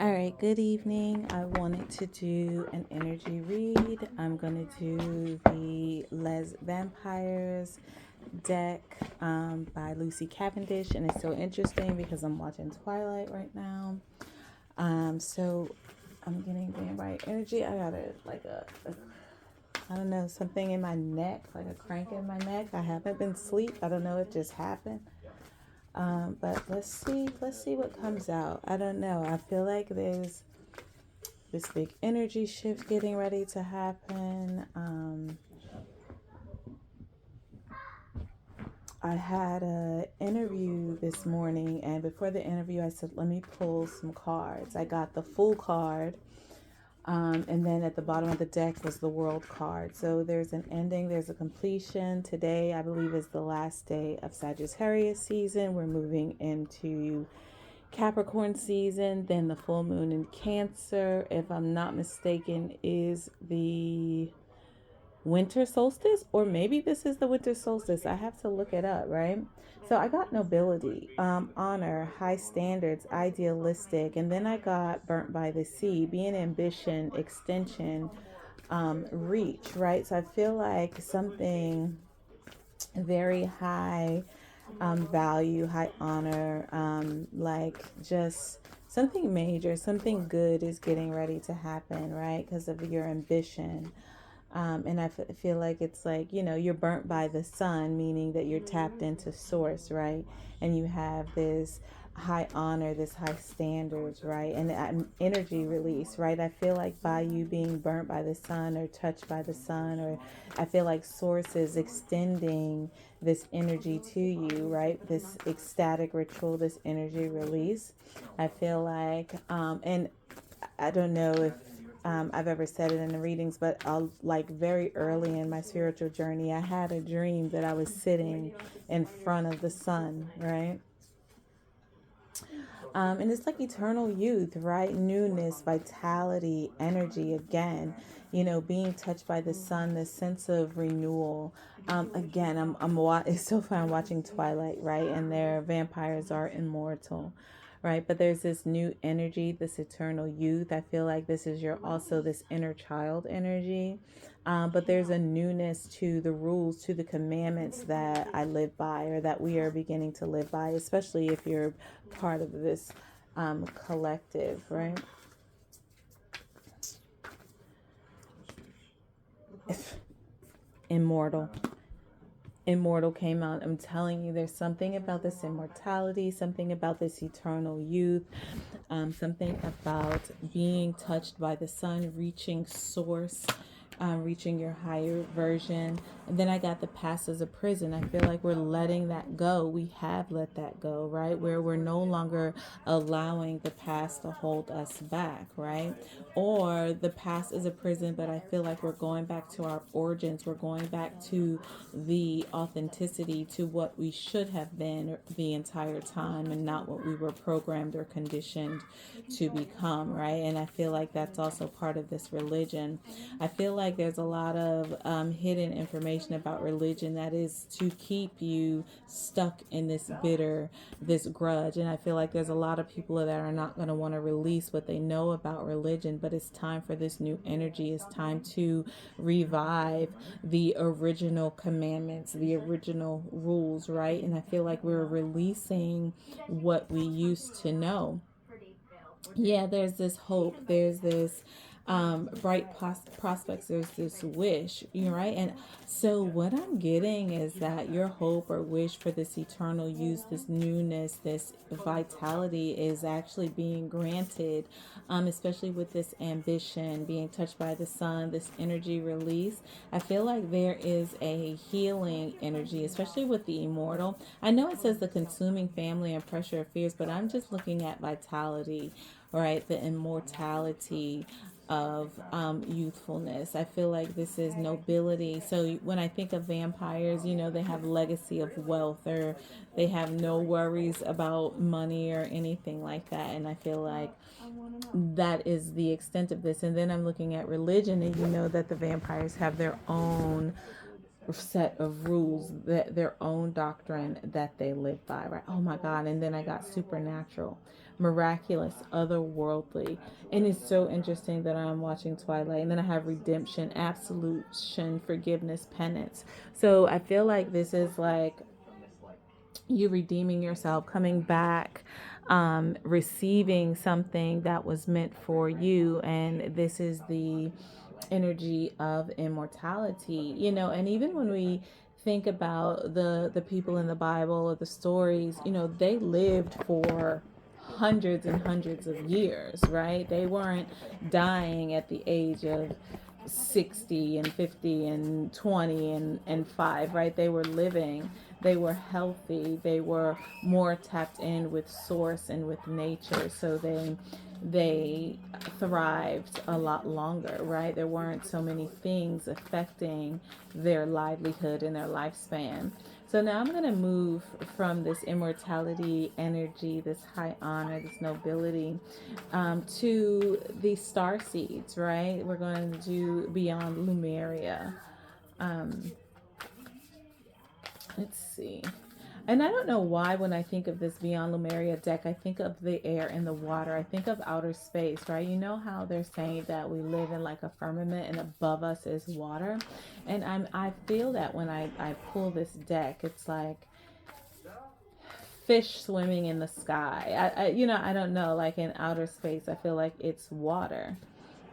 All right, good evening. I wanted to do an energy read. I'm going to do the Les Vampires deck by Lucy Cavendish, and it's so interesting because I'm watching Twilight right now. So I'm getting vampire energy. I got I don't know, something in my neck, like a crank in my neck. I haven't been asleep. I don't know, it just happened. But let's see what comes out. I don't know. I feel like there's this big energy shift getting ready to happen. I had an interview this morning, and before the interview, I said, let me pull some cards. I got the full card, and then at the bottom of the deck was the world card. So there's an ending, there's a completion. Today, I believe, is the last day of Sagittarius season. We're moving into Capricorn season, then the full moon in Cancer, if I'm not mistaken, is the winter solstice, or maybe this is the winter solstice. I have to look it up, right? So I got nobility, honor, high standards, idealistic, and then I got burnt by the sea, being ambition, extension, reach, right? So I feel like something very high value, high honor, like just something major, something good is getting ready to happen, right? Because of your ambition. And I feel like it's like, you're burnt by the sun, meaning that you're tapped into source, right? And you have this high honor, this high standards, right? And energy release, right? I feel like by you being burnt by the sun or touched by the sun, or I feel like source is extending this energy to you, right? This ecstatic ritual, this energy release. I feel like, and I don't know if I've ever said it in the readings, but like very early in my spiritual journey, I had a dream that I was sitting in front of the sun, right? And it's like eternal youth, right? Newness, vitality, energy again, being touched by the sun, the sense of renewal. Again, it's so fun watching Twilight, right? And their vampires are immortal, right? But there's this new energy, this eternal youth. I feel like this is also this inner child energy. But there's a newness to the rules, to the commandments that I live by, or that we are beginning to live by, especially if you're part of this collective, right? Immortal. Immortal came out. I'm telling you, there's something about this immortality, something about this eternal youth, something about being touched by the sun, reaching source, reaching your higher version. And then I got the past as a prison. I feel like we're letting that go. We have let that go, right? Where we're no longer allowing the past to hold us back, right? Or the past is a prison, but I feel like we're going back to our origins. We're going back to the authenticity, to what we should have been the entire time, and not what we were programmed or conditioned to become, right? And I feel like that's also part of this religion. I feel like there's a lot of hidden information about religion that is to keep you stuck in this grudge. And I feel like there's a lot of people that are not going to want to release what they know about religion, but it's time for this new energy. It's time to revive the original commandments, the original rules, right? And I feel like we're releasing what we used to know. Yeah, there's this hope, there's this bright prospects, there's this wish, right? And so what I'm getting is that your hope or wish for this eternal youth, this newness, this vitality is actually being granted, especially with this ambition, being touched by the sun, this energy release. I feel like there is a healing energy, especially with the immortal. I know it says the consuming family and pressure of fears, but I'm just looking at vitality, right? The immortality of youthfulness. I feel like this is nobility. So when I think of vampires, they have legacy of wealth, or they have no worries about money or anything like that. And I feel like that is the extent of this. And then I'm looking at religion, and that the vampires have their own set of rules, that their own doctrine that they live by, right? Oh my God. And then I got supernatural, miraculous, otherworldly. And it's so interesting that I'm watching Twilight, and then I have redemption, absolution, forgiveness, penance. So I feel like this is like you redeeming yourself, coming back, receiving something that was meant for you. And this is the energy of immortality, and even when we think about the people in the Bible or the stories, they lived for hundreds and hundreds of years, right? They weren't dying at the age of 60 and 50 and 20 and 5, right? They were living, they were healthy, they were more tapped in with source and with nature, so they thrived a lot longer, right? There weren't so many things affecting their livelihood and their lifespan. So now I'm going to move from this immortality energy, this high honor, this nobility, to the star seeds, right? We're going to do Beyond Lumeria. Um, let's see. And I don't know why when I think of this Beyond Lumeria deck, I think of the air and the water. I think of outer space, right? You know how they're saying that we live in like a firmament and above us is water. And I feel that when I pull this deck, it's like fish swimming in the sky. I don't know, like in outer space, I feel like it's water.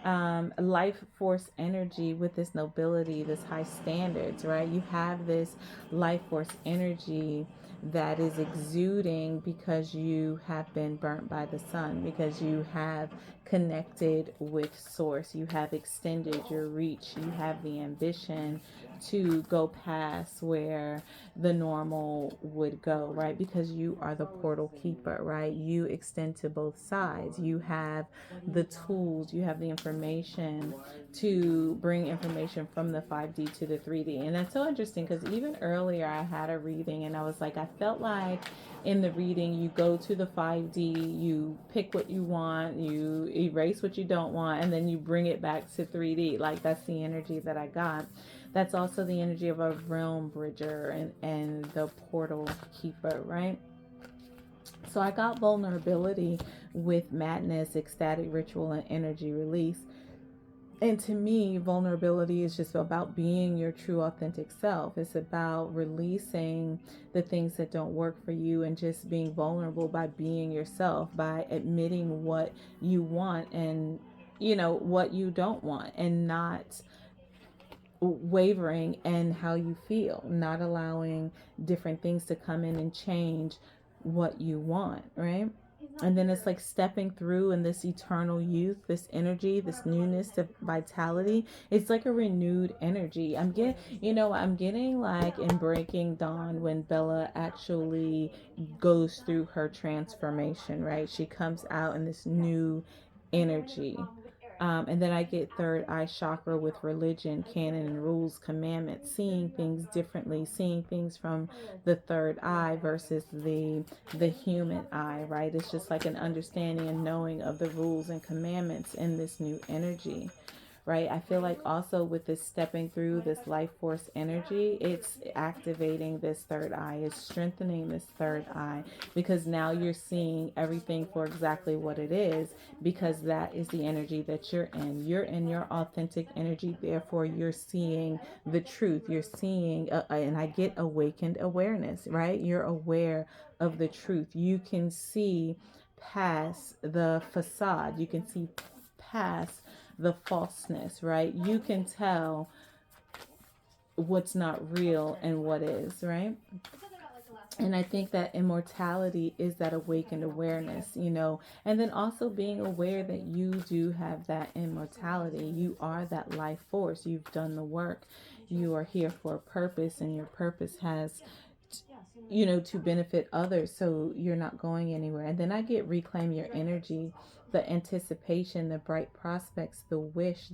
Life force energy with this nobility, this high standards, right? You have this life force energy that is exuding because you have been burnt by the sun, because you have connected with source, you have extended your reach, you have the ambition to go past where the normal would go, right? Because you are the portal keeper, right? You extend to both sides. You have the tools, you have the information to bring information from the 5D to the 3D. And that's so interesting because even earlier I had a reading and I was like, I felt like in the reading you go to the 5D, you pick what you want, you erase what you don't want, and then you bring it back to 3D. Like that's the energy that I got. That's also the energy of a realm bridger and the portal keeper, right? So I got vulnerability with madness, ecstatic ritual, and energy release. And to me, vulnerability is just about being your true authentic self. It's about releasing the things that don't work for you and just being vulnerable by being yourself, by admitting what you want and, what you don't want, and not wavering in how you feel, not allowing different things to come in and change what you want, right? And then it's like stepping through in this eternal youth, this energy, this newness, the vitality. It's like a renewed energy. I'm getting like in Breaking Dawn when Bella actually goes through her transformation, right? She comes out in this new energy. And then I get third eye chakra with religion, canon and rules, commandments, seeing things differently, seeing things from the third eye versus the human eye, right? It's just like an understanding and knowing of the rules and commandments in this new energy, right? I feel like also with this stepping through this life force energy, it's activating this third eye, it's strengthening this third eye, because now you're seeing everything for exactly what it is, because that is the energy that you're in. You're in your authentic energy, therefore you're seeing the truth. You're seeing, and I get awakened awareness, right? You're aware of the truth. You can see past the facade. You can see past the falseness, right? You can tell what's not real and what is, right? And I think that immortality is that awakened awareness, and then also being aware that you do have that immortality. You are that life force. You've done the work. You are here for a purpose, and your purpose has to benefit others, so you're not going anywhere. And then I get reclaim your energy, the anticipation, the bright prospects, the wish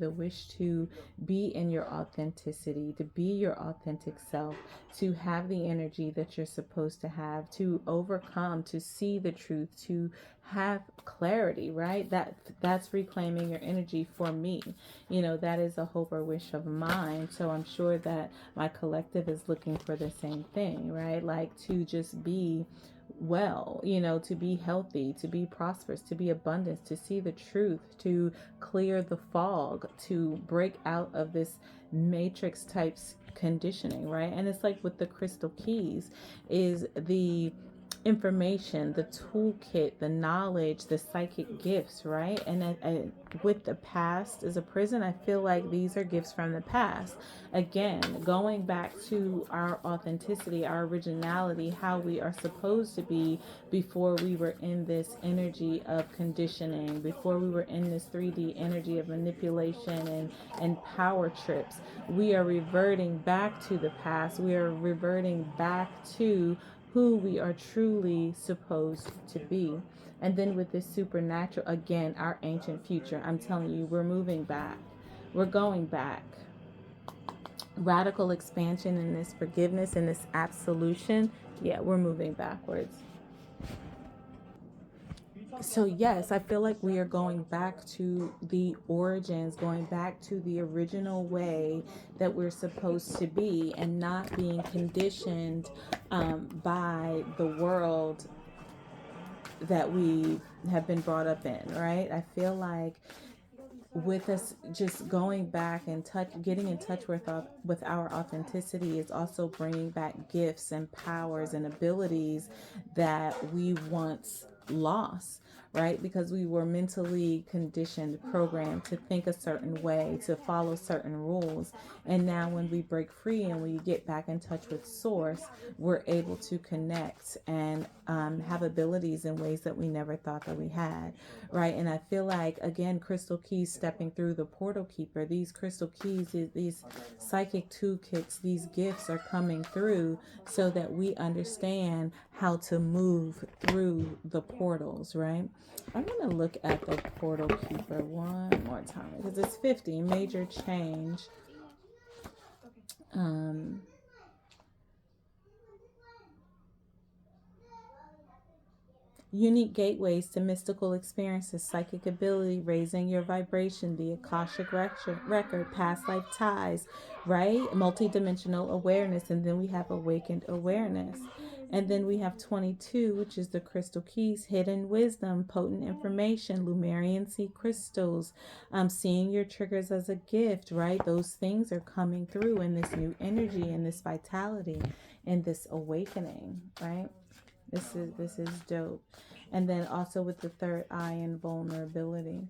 to be in your authenticity, to be your authentic self, to have the energy that you're supposed to have, to overcome, to see the truth, to have clarity, right? That's reclaiming your energy for me. That is a hope or wish of mine. So I'm sure that my collective is looking for the same thing, right? Like to just be well, to be healthy, to be prosperous, to be abundant, to see the truth, to clear the fog, to break out of this matrix types conditioning, right? And it's like with the crystal keys is the information, the toolkit, the knowledge, the psychic gifts, right? And with the past as a prison, I feel like these are gifts from the past. Again, going back to our authenticity, our originality, how we are supposed to be before we were in this energy of conditioning, before we were in this 3D energy of manipulation and power trips. We are reverting back to the past. We are reverting back to who we are truly supposed to be. And then with this supernatural, again, our ancient future, I'm telling you, we're moving back. We're going back. Radical expansion in this forgiveness and this absolution. Yeah, we're moving backwards. So yes, I feel like we are going back to the origins, going back to the original way that we're supposed to be, and not being conditioned by the world that we have been brought up in, right? I feel like with us just going back and getting in touch with our authenticity is also bringing back gifts and powers and abilities that we once lost, right? Because we were mentally conditioned, programmed to think a certain way, to follow certain rules. And now when we break free and we get back in touch with source, we're able to connect and have abilities in ways that we never thought that we had, right? And I feel like, again, crystal keys stepping through the portal keeper, these crystal keys, these psychic toolkits, these gifts are coming through so that we understand how to move through the portals, right? I'm going to look at the portal keeper one more time because it's 50, major change. Unique gateways to mystical experiences, psychic ability, raising your vibration, the Akashic record, past life ties, right? Multidimensional awareness. And then we have awakened awareness. And then we have 22, which is the crystal keys, hidden wisdom, potent information, Lumerian sea crystals, seeing your triggers as a gift, right? Those things are coming through in this new energy and this vitality and this awakening, right? This is dope. And then also with the third eye and vulnerability.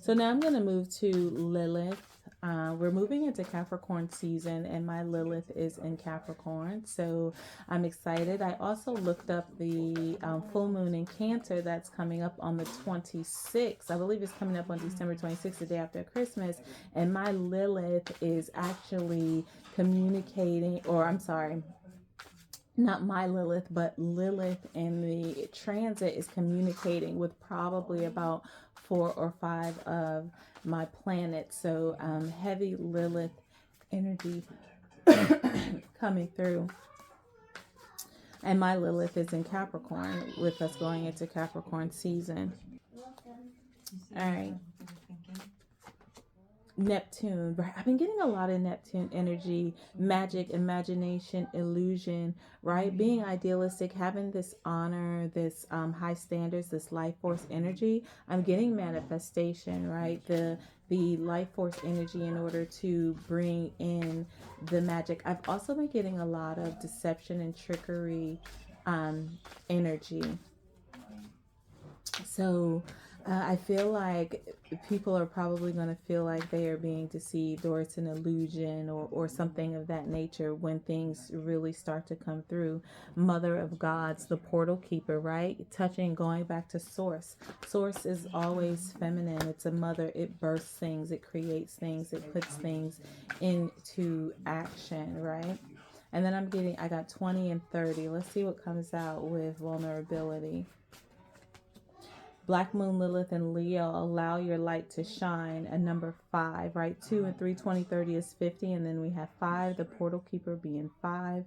So now I'm going to move to Lilith. We're moving into Capricorn season, and my Lilith is in Capricorn. So I'm excited. I also looked up the full moon in Cancer that's coming up on the 26th. I believe it's coming up on December 26th, the day after Christmas. And my Lilith is actually communicating, or I'm sorry, not my Lilith, but Lilith in the transit is communicating with probably about 4 or 5 of my planets. So heavy Lilith energy coming through. And my Lilith is in Capricorn with us going into Capricorn season. All right. Neptune. I've been getting a lot of Neptune energy, magic, imagination, illusion, right? Being idealistic, having this honor, this high standards, this life force energy. I'm getting manifestation, right? The life force energy in order to bring in the magic. I've also been getting a lot of deception and trickery energy. So I feel like people are probably going to feel like they are being deceived, or it's an illusion, or something of that nature when things really start to come through. Mother of Gods, the portal keeper, right? Touching, going back to source. Source is always feminine. It's a mother. It births things. It creates things. It puts things into action, right? And then I got 20 and 30. Let's see what comes out with vulnerability. Black Moon, Lilith, and Leo, allow your light to shine. And number 5, right? 2 and 3, 20, 30 is 50. And then we have 5, the portal keeper being 5.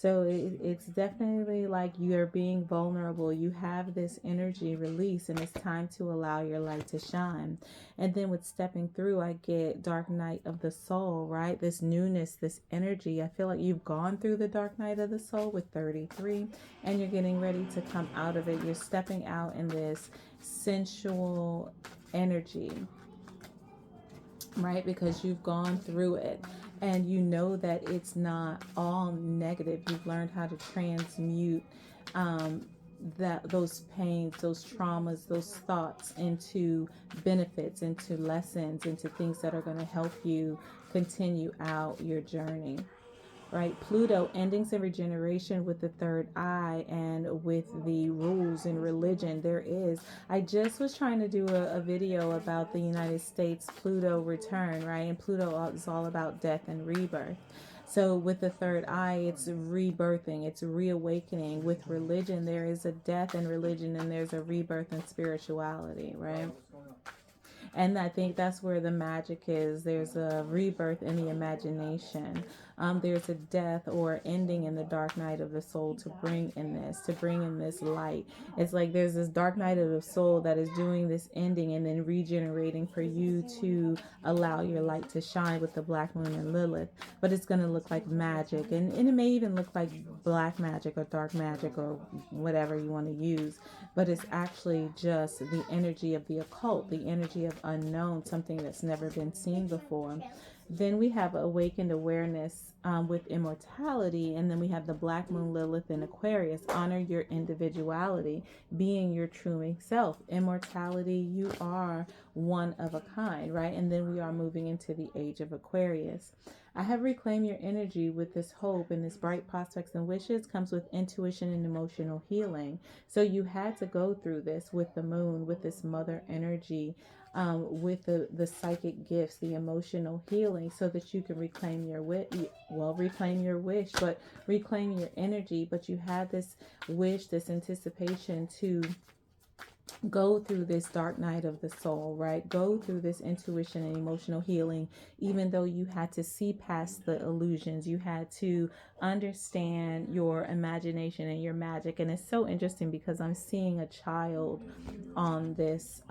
So it's definitely like you're being vulnerable. You have this energy release, and it's time to allow your light to shine. And then with stepping through, I get dark night of the soul, right? This newness, this energy. I feel like you've gone through the dark night of the soul with 33, and you're getting ready to come out of it. You're stepping out in this sensual energy, right? Because you've gone through it and you know that it's not all negative. You've learned how to transmute those pains, those traumas, those thoughts into benefits, into lessons, into things that are going to help you continue out your journey. Right? Pluto, endings and regeneration with the third eye, and with the rules in religion. I just was trying to do a video about the United States Pluto return, right? And Pluto is all about death and rebirth. So with the third eye, it's rebirthing, it's reawakening. With religion, there is a death in religion and there's a rebirth in spirituality, right? And I think that's where the magic is. There's a rebirth in the imagination. There's a death or ending in the dark night of the soul to bring in this light. It's like there's this dark night of the soul that is doing this ending and then regenerating for you to allow your light to shine with the black moon and Lilith. But it's going to look like magic. And it may even look like black magic or dark magic or whatever you want to use. But it's actually just the energy of the occult, the energy of unknown, something that's never been seen before. Then we have awakened awareness with immortality. And then we have the black moon Lilith in Aquarius. Honor your individuality, being your true self. Immortality, you are one of a kind, right? And then we are moving into the age of Aquarius. I have reclaimed your energy with this hope, and this bright prospects and wishes comes with intuition and emotional healing. So you had to go through this with the moon, with this mother energy, with the psychic gifts, the emotional healing, so that you can reclaim your reclaim your wish, but reclaim your energy. But you had this wish, this anticipation to go through this dark night of the soul, right? Go through this intuition and emotional healing, even though you had to see past the illusions. You had to understand your imagination and your magic. And it's so interesting because I'm seeing a child on this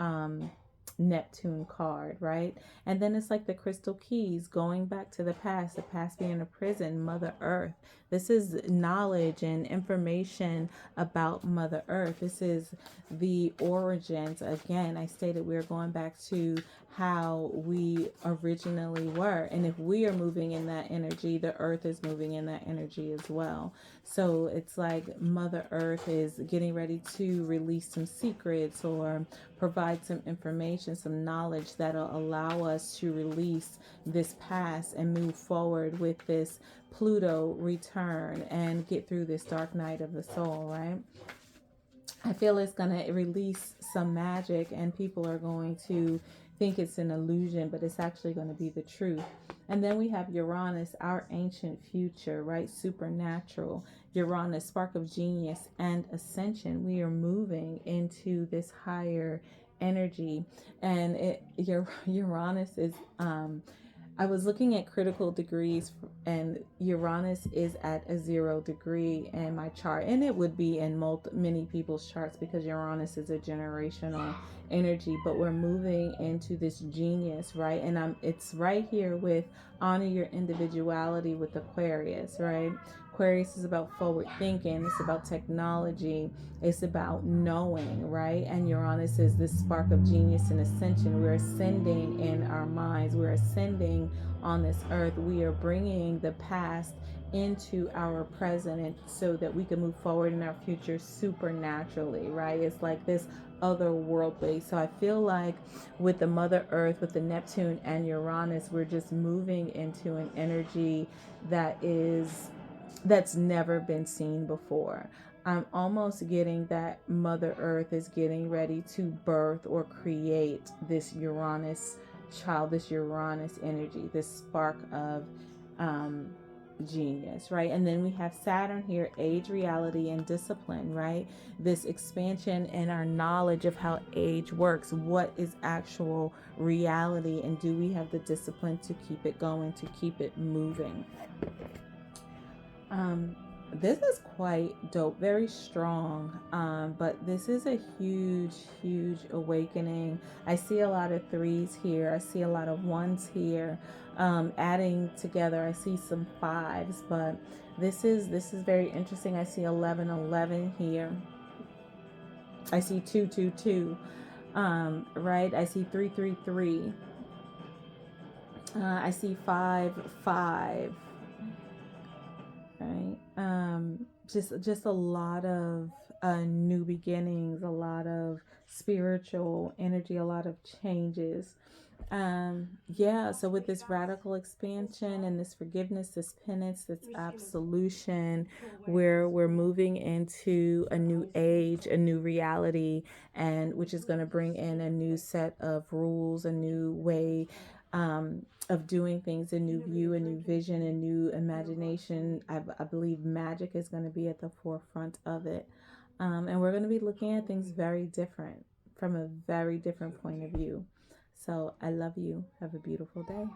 Neptune card, right? And then it's like the crystal keys, going back to the past being a prison, Mother Earth. This is knowledge and information about Mother Earth. This is the origins. Again, I stated we're going back to how we originally were. And if we are moving in that energy, the earth is moving in that energy as well. So it's like Mother Earth is getting ready to release some secrets or provide some information, some knowledge that'll allow us to release this past and move forward with this Pluto return and get through this dark night of the soul, right? I feel it's going to release some magic and people are going to think it's an illusion, but it's actually going to be the truth. And then we have Uranus, our ancient future, right? Supernatural. Uranus, spark of genius and ascension. We are moving into this higher energy. And Uranus is I was looking at critical degrees, and Uranus is at a 0 degree in my chart, and it would be in many people's charts because Uranus is a generational energy. But we're moving into this genius, right? And it's right here with honor your individuality with Aquarius, right? Aquarius is about forward thinking. It's about technology. It's about knowing, right? And Uranus is this spark of genius and ascension. We're ascending in our minds. We're ascending on this earth. We are bringing the past into our present so that we can move forward in our future supernaturally, right? It's like this otherworldly. So I feel like with the Mother Earth, with the Neptune and Uranus, we're just moving into an energy that's never been seen before. I'm almost getting that Mother Earth is getting ready to birth or create this Uranus child, this Uranus energy, this spark of genius, right? And then we have Saturn here, age, reality, and discipline, right? This expansion in our knowledge of how age works. What is actual reality, and do we have the discipline to keep it going, to keep it moving? This is quite dope, very strong. But this is a huge awakening. I see a lot of threes here. I see a lot of ones here. Adding together, I see some fives, but this is very interesting. I see 11 here. I see 2 2 2. Right. I see 3 3 3. I see 5 5. Right. Just a lot of new beginnings, a lot of spiritual energy, a lot of changes. Yeah, so with this radical expansion and this forgiveness, this penance, this absolution, where we're moving into a new age, a new reality, and which is going to bring in a new set of rules, a new way of doing things, a new view, a new vision, a new imagination. I believe magic is going to be at the forefront of it. And we're going to be looking at things very different, from a very different point of view. So I love you. Have a beautiful day.